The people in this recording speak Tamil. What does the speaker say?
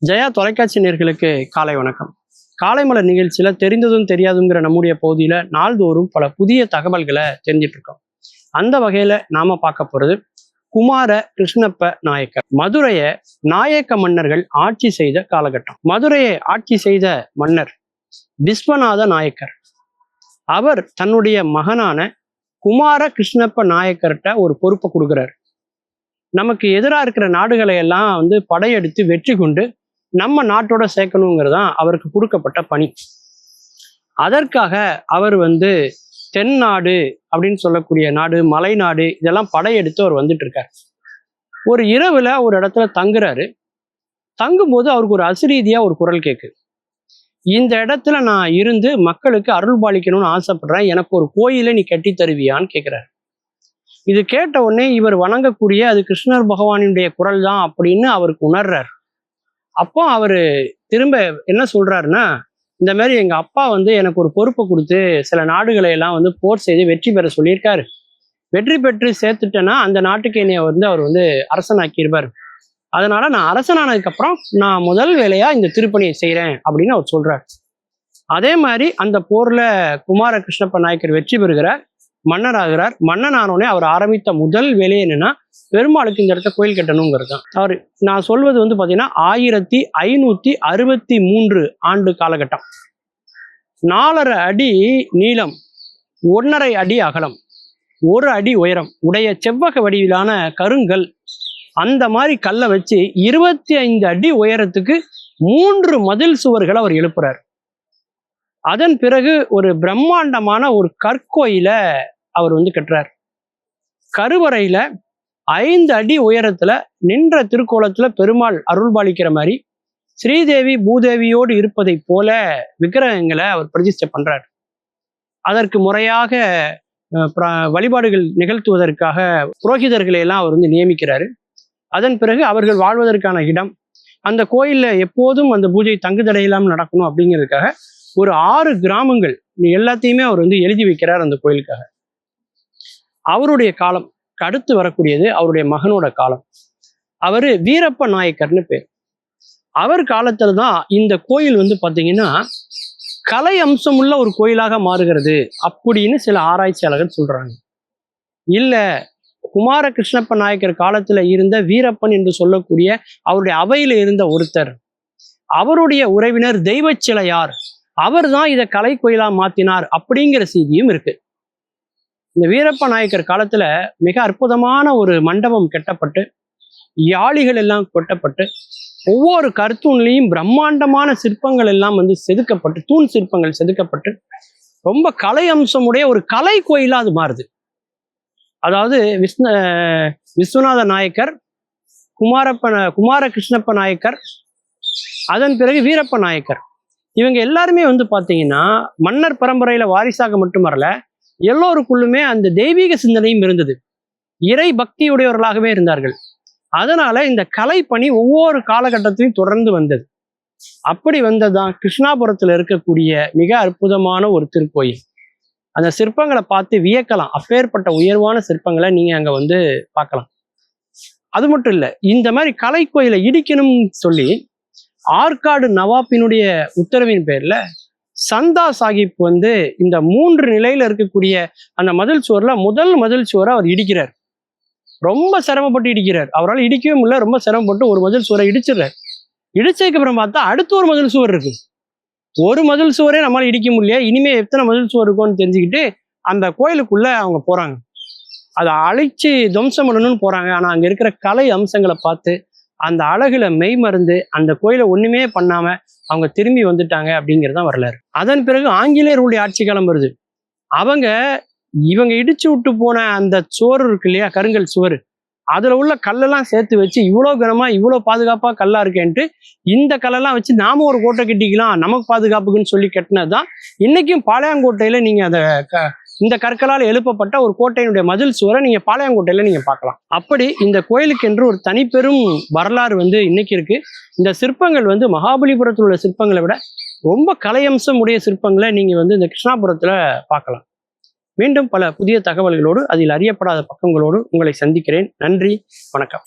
ஜெயா தொலைக்காட்சி நேயர்களுக்கு காலை வணக்கம். காலை மலர் நிகழ்ச்சியில தெரிந்ததும் தெரியாதுங்கிற நம்முடைய பகுதியில நாள்தோறும் பல புதிய தகவல்களை தெரிஞ்சிட்டு இருக்கோம். அந்த வகையில நாம பார்க்க போறது குமார கிருஷ்ணப்ப நாயக்கர். மதுரையை நாயக்க மன்னர்கள் ஆட்சி செய்த காலகட்டம். மதுரையை ஆட்சி செய்த மன்னர் விஸ்வநாத நாயக்கர். அவர் தன்னுடைய மகனான குமார கிருஷ்ணப்ப நாயக்கர்கிட்ட ஒரு பொறுப்பை கொடுக்குறாரு. நமக்கு எதிராக இருக்கிற நாடுகளை எல்லாம் படையெடுத்து வெற்றி கொண்டு நம்ம நாட்டோட சேர்க்கணுங்கிறதான் அவருக்கு கொடுக்கப்பட்ட பணி. அதற்காக அவர் தென்னாடு அப்படின்னு சொல்லக்கூடிய நாடு, மலைநாடு, இதெல்லாம் படையெடுத்து அவர் வந்துட்டு இருக்காரு. ஒரு இரவுல ஒரு இடத்துல தங்குறாரு. தங்கும்போது அவருக்கு ஒரு அசிரீதியா ஒரு குரல் கேட்குது. இந்த இடத்துல நான் இருந்து மக்களுக்கு அருள் பாலிக்கணும்னு ஆசைப்படுறேன், எனக்கு ஒரு கோயிலை நீ கட்டி தருவியான்னு கேட்கிறாரு. இது கேட்ட உடனே இவர் வணங்கக்கூடிய அது கிருஷ்ணர் பகவானுடைய குரல் தான் அப்படின்னு அவருக்கு உணர்றார். அப்போ அவரு திரும்ப என்ன சொல்றாருன்னா, இந்த மாதிரி எங்க அப்பா எனக்கு ஒரு பொறுப்பை கொடுத்து சில நாடுகளை எல்லாம் போர் செய்து வெற்றி பெற சொல்லியிருக்காரு. வெற்றி பெற்று சேர்த்துட்டேன்னா அந்த நாட்டுக்கு என்னைய அவர் அரசனாக்கியிருப்பார். அதனால நான் அரசனானதுக்கு அப்புறம் நான் முதல் வேலையா இந்த திருப்பணியை செய்யறேன் அப்படின்னு அவர் சொல்றாரு. அதே மாதிரி அந்த போர்ல குமார கிருஷ்ணப்ப நாயக்கர் வெற்றி பெறுகிறார், மன்னராகிறார். மன்னனானோடனே அவர் ஆரம்பித்த முதல் வேலையை என்னன்னா, பெருமாளுக்கு இந்த இடத்த கோயில் கட்டணுங்கிறது தான். அவர் நான் சொல்வது பார்த்தீங்கன்னா 1563 ஆண்டு காலகட்டம். 4.5 அடி நீளம், 1.5 அடி அகலம், 1 அடி உயரம் உடைய செவ்வக வடிவிலான கருங்கல், அந்த மாதிரி கல்லை வச்சு 25 அடி உயரத்துக்கு 3 மதில் சுவர்களை அவர் எழுப்புறார். அதன் பிறகு ஒரு பிரம்மாண்டமான ஒரு கற்கோயில அவர் கட்டுறார். கருவறையில 5 அடி உயரத்துல நின்ற திருக்கோலத்துல பெருமாள் அருள் பாலிக்கிற மாதிரி ஸ்ரீதேவி பூதேவியோடு இருப்பதை போல விக்கிரகங்களை அவர் பிரதிஷ்டை பண்றார். அதற்கு முறையாக வழிபாடுகள் நிகழ்த்துவதற்காக புரோகிதர்களை எல்லாம் அவர் நியமிக்கிறாரு. அதன் பிறகு அவர்கள் வாழ்வதற்கான இடம், அந்த கோயில்ல எப்போதும் அந்த பூஜை தங்குதடை இல்லாமல் நடக்கணும் அப்படிங்கிறதுக்காக ஒரு 6 கிராமங்கள் எல்லாத்தையுமே அவர் எழுதி வைக்கிறார் அந்த கோயிலுக்காக. அவருடைய காலம் அடுத்து வரக்கூடியது அவருடைய மகனோட காலம். அவரு வீரப்ப நாயக்கர்னு பேர். அவர் காலத்துல தான் இந்த கோயில் பார்த்தீங்கன்னா கலை அம்சம் உள்ள ஒரு கோயிலாக மாறுகிறது அப்படின்னு சில ஆராய்ச்சியாளர்கள் சொல்றாங்க. இல்ல, குமார கிருஷ்ணப்ப நாயக்கர் காலத்துல இருந்த வீரப்பன் என்று சொல்லக்கூடிய அவருடைய அவையில இருந்த ஒருத்தர், அவருடைய உறவினர் தெய்வச்சிலையார், அவர் தான் இதை கலை கோயிலா மாத்தினார் அப்படிங்கிற செய்தியும் இருக்கு. இந்த வீரப்ப நாயக்கர் காலத்துல மிக அற்புதமான ஒரு மண்டபம் கட்டப்பட்டு யாளிகள் எல்லாம் கொட்டப்பட்டு ஒவ்வொரு கருத்தூண்லையும் பிரம்மாண்டமான சிற்பங்கள் எல்லாம் செதுக்கப்பட்டு, தூண் சிற்பங்கள் செதுக்கப்பட்டு ரொம்ப கலை அம்சமுடைய ஒரு கலை கோயிலா அது மாறுது. அதாவது விஸ்வநாத நாயக்கர், குமார கிருஷ்ணப்ப நாயக்கர், அதன் பிறகு வீரப்ப நாயக்கர், இவங்க எல்லாருமே பார்த்தீங்கன்னா மன்னர் பரம்பரையில வாரிசாக மட்டும் வரல, எல்லோருக்குள்ளுமே அந்த தெய்வீக சிந்தனையும் இருந்தது, இறை பக்தியுடையவர்களாகவே இருந்தார்கள். அதனால இந்த கலை பணி ஒவ்வொரு காலகட்டத்திலையும் தொடர்ந்து வந்தது. அப்படி வந்ததுதான் கிருஷ்ணாபுரத்துல இருக்கக்கூடிய மிக அற்புதமான ஒரு திருக்கோயில். அந்த சிற்பங்களை பார்த்து வியக்கலாம். அப்பேற்பட்ட உயர்வான சிற்பங்களை நீங்க அங்க பார்க்கலாம். அது மட்டும் இல்ல, இந்த மாதிரி கலை கோயிலை இடிக்கணும்னு சொல்லி ஆற்காடு நவாப்பினுடைய உத்தரவின் பேர்ல சந்தா சாஹிப் இந்த 3 நிலையில இருக்கக்கூடிய அந்த மதில் சுவர்ல முதல் மதில் சுவரை அவர் இடிக்கிறார். ரொம்ப சிரமப்பட்டு இடிக்கிறார். அவரால் இடிக்கவே முடியல, ரொம்ப சிரமப்பட்டு ஒரு மதில் சுவரை இடிச்சிடுறார். இடிச்சதுக்கு அப்புறம் பார்த்தா அடுத்து ஒரு மதில் சுவர் இருக்கு. ஒரு மதில் சுவரே நம்மளால இடிக்க முடியல, இனிமே எத்தனை மதில் சுவர் இருக்கும்னு தெரிஞ்சுக்கிட்டு அந்த கோயிலுக்குள்ள அவங்க போறாங்க. அதை அழிச்சு துவம்சம் பண்ணணும்னு போறாங்க. ஆனா அங்க இருக்கிற கலை அம்சங்களை பார்த்து அந்த அழகுல மெய் மருந்து அந்த கோயிலை ஒண்ணுமே பண்ணாம அவங்க திரும்பி வந்துட்டாங்க அப்படிங்கிறது தான் வரலாறு. அதன் பிறகு ஆங்கிலேயர்களுடைய ஆட்சி காலம் வருது. இவங்க இடிச்சு விட்டு போன அந்த சுவர் இருக்கு இல்லையா, கருங்கல் சுவர், அதுல உள்ள கல்லெல்லாம் சேர்த்து வச்சு இவ்வளோ கனமா இவ்வளோ பாதுகாப்பா கல்லா இருக்கேன்ட்டு இந்த கல்லெல்லாம் வச்சு நாம ஒரு கோட்டை கட்டிக்கலாம் நமக்கு பாதுகாப்புக்குன்னு சொல்லி கட்டினதுதான் இன்னைக்கும் பாளையங்கோட்டையில நீங்க இந்த கற்களால் எழுப்பப்பட்ட ஒரு கோட்டையினுடைய மதில் சுவரை நீங்க பாளையங்கோட்டையில நீங்க பார்க்கலாம். அப்படி இந்த கோயிலுக்கு என்று ஒரு தனிப்பெரும் வரலாறு இன்னைக்கு இருக்கு. இந்த சிற்பங்கள் மகாபலிபுரத்தில் உள்ள சிற்பங்களை விட ரொம்ப கலையம்சம் உடைய சிற்பங்களை நீங்க இந்த கிருஷ்ணாபுரத்துல பார்க்கலாம். மீண்டும் பல புதிய தகவல்களோடு அதில் அறியப்படாத பக்கங்களோடு உங்களை சந்திக்கிறேன். நன்றி, வணக்கம்.